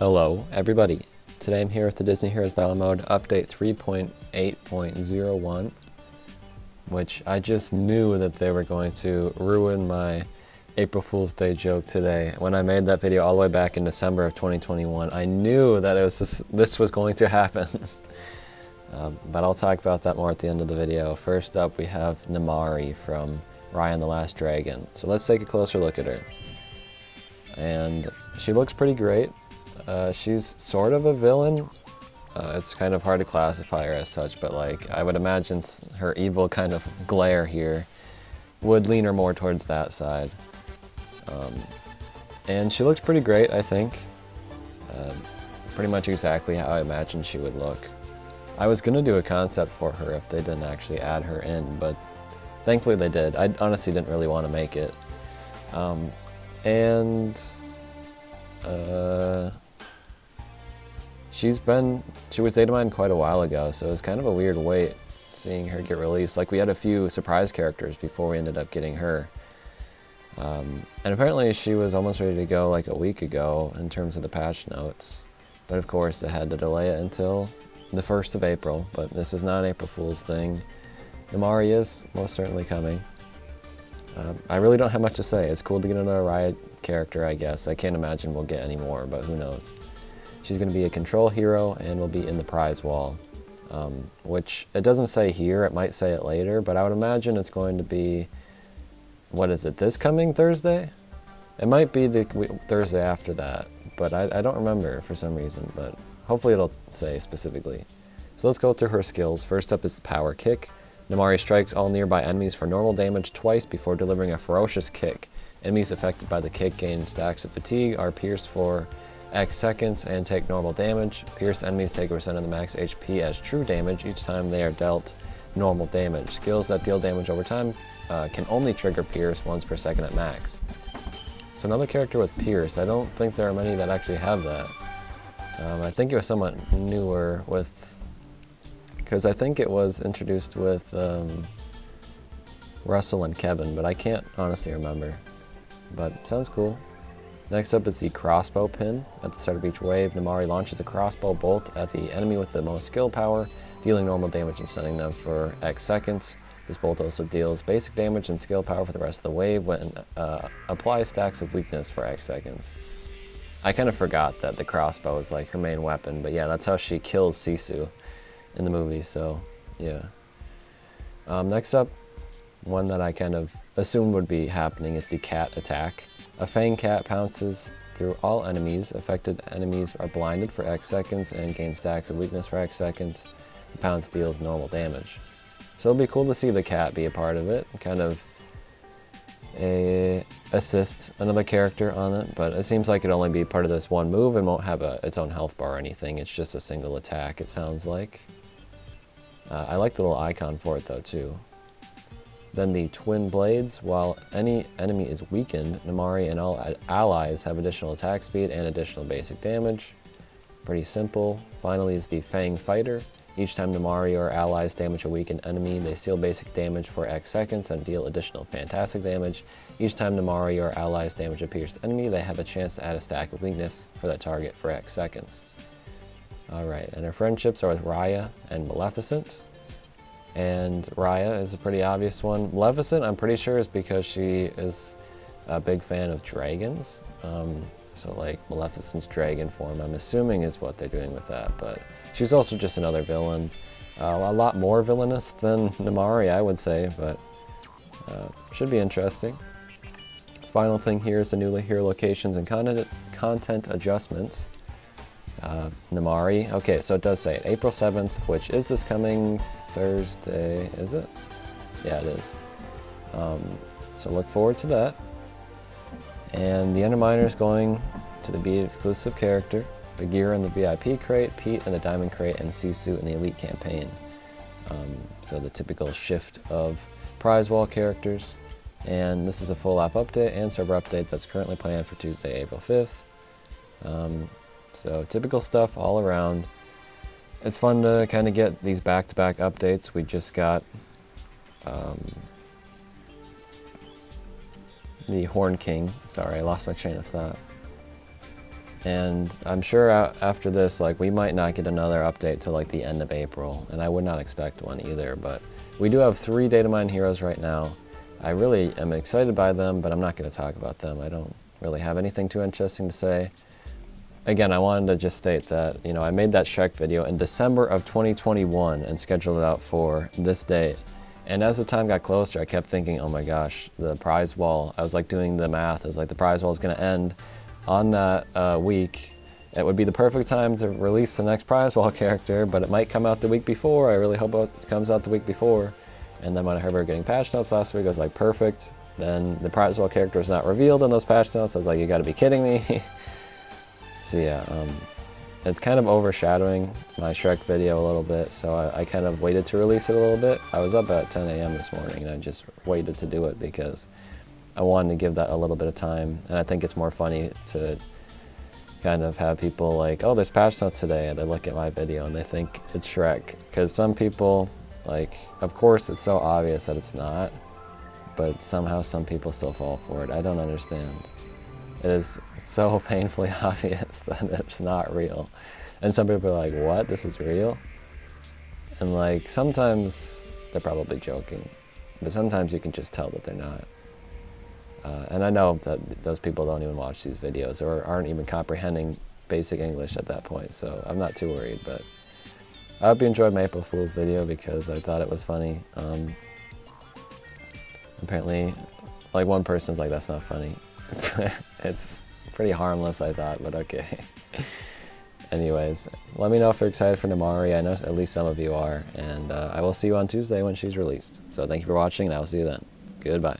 Hello, everybody. Today I'm here with the Disney Heroes Battle Mode update 3.8.01, which I just knew that they were going to ruin my April Fool's Day joke today. When I made that video all the way back in December of 2021, I knew that this was going to happen. But I'll talk about that more at the end of the video. First up, we have Namari from Raya and the Last Dragon. So let's take a closer look at her. And she looks pretty great. She's sort of a villain. It's kind of hard to classify her as such, but like I would imagine her evil kind of glare here would lean her more towards that side. And she looks pretty great, I think. Pretty much exactly how I imagined she would look. I was going to do a concept for her if they didn't actually add her in, but thankfully they did. I honestly didn't really want to make it. She was data mined quite a while ago, so it was kind of a weird wait seeing her get released. Like, we had a few surprise characters before we ended up getting her. And apparently she was almost ready to go like a week ago in terms of the patch notes. But of course they had to delay it until the 1st of April, but this is not an April Fool's thing. Namari is most certainly coming. I really don't have much to say. It's cool to get another Raya character, I guess. I can't imagine we'll get any more, but who knows. She's going to be a control hero and will be in the prize wall, which it doesn't say here. It might say it later, but I would imagine it's going to be, what is it, this coming Thursday? It might be the Thursday after that, but I don't remember for some reason, but hopefully it'll say specifically. So let's go through her skills. First up is the power kick. Namari strikes all nearby enemies for normal damage twice before delivering a ferocious kick. Enemies affected by the kick gain stacks of fatigue, are pierced for X seconds, and take normal damage. Pierced enemies take a percent of the max HP as true damage each time they are dealt normal damage. Skills that deal damage over time can only trigger Pierce once per second at max. So another character with Pierce. I don't think there are many that actually have that. I think it was somewhat newer with, because I think it was introduced with Russell and Kevin, but I can't honestly remember. But sounds cool. Next up is the crossbow pin. At the start of each wave, Namari launches a crossbow bolt at the enemy with the most skill power, dealing normal damage and stunning them for X seconds. This bolt also deals basic damage and skill power for the rest of the wave when applies stacks of weakness for X seconds. I kind of forgot that the crossbow is like her main weapon, but yeah, that's how she kills Sisu in the movie, so yeah. Next up, one that I kind of assumed would be happening is the cat attack. A fang cat pounces through all enemies. Affected enemies are blinded for X seconds and gain stacks of weakness for X seconds. The pounce deals normal damage. So it'll be cool to see the cat be a part of it, kind of assist another character on it, but it seems like it'll only be part of this one move and won't have its own health bar or anything. It's just a single attack, it sounds like. I like the little icon for it though too. Then the twin blades. While any enemy is weakened, Namari and all allies have additional attack speed and additional basic damage. Pretty simple. Finally is the Fang Fighter. Each time Namari or allies damage a weakened enemy, they steal basic damage for X seconds and deal additional fantastic damage. Each time Namari or allies damage a pierced enemy, they have a chance to add a stack of weakness for that target for X seconds. Alright, and her friendships are with Raya and Maleficent. And Raya is a pretty obvious one. Maleficent, I'm pretty sure, is because she is a big fan of dragons. So like Maleficent's dragon form, I'm assuming, is what they're doing with that. But she's also just another villain. A lot more villainous than Namari, I would say, but should be interesting. Final thing here is the new hero locations and content adjustments. Namari. Okay, so it does say it. April 7th, which is this coming Thursday, is it? Yeah, it is. So look forward to that. And the Underminer is going to be an exclusive character. Bagheera in the VIP crate, Pete in the Diamond crate, and Sisu in the Elite campaign. So the typical shift of prize wall characters. And this is a full app update and server update that's currently planned for Tuesday, April 5th. So typical stuff all around. It's fun to kind of get these back-to-back updates. We just got the Horn King. Sorry, I lost my train of thought. And I'm sure after this, like, we might not get another update till like the end of April, and I would not expect one either, but we do have 3 data mine heroes right now. I really am excited by them, but I'm not going to talk about them. I don't really have anything too interesting to say. Again, I wanted to just state that, you know, I made that Shrek video in December of 2021 and scheduled it out for this date. And as the time got closer, I kept thinking, oh my gosh, the prize wall, I was like doing the math, it was like the prize wall is going to end on that week. It would be the perfect time to release the next prize wall character, but it might come out the week before. I really hope it comes out the week before. And then when I heard we were getting patch notes last week, I was like, perfect. Then the prize wall character was not revealed in those patch notes. I was like, you gotta be kidding me. So yeah, it's kind of overshadowing my Shrek video a little bit, so I kind of waited to release it a little bit. I was up at 10 a.m. this morning, and I just waited to do it because I wanted to give that a little bit of time, and I think it's more funny to kind of have people like, oh, there's patch notes today, and they look at my video and they think it's Shrek. Because some people, like, of course it's so obvious that it's not, but somehow some people still fall for it. I don't understand. It is so painfully obvious that it's not real. And some people are like, what? This is real? And like, sometimes they're probably joking, but sometimes you can just tell that they're not. And I know that those people don't even watch these videos or aren't even comprehending basic English at that point, so I'm not too worried. But I hope you enjoyed my April Fool's video because I thought it was funny. Apparently, like, one person was like, that's not funny. It's pretty harmless, I thought, but okay. Anyways, let me know if you're excited for Namari. I know at least some of you are, and I will see you on Tuesday when she's released. So thank you for watching, and I will see you then. Goodbye.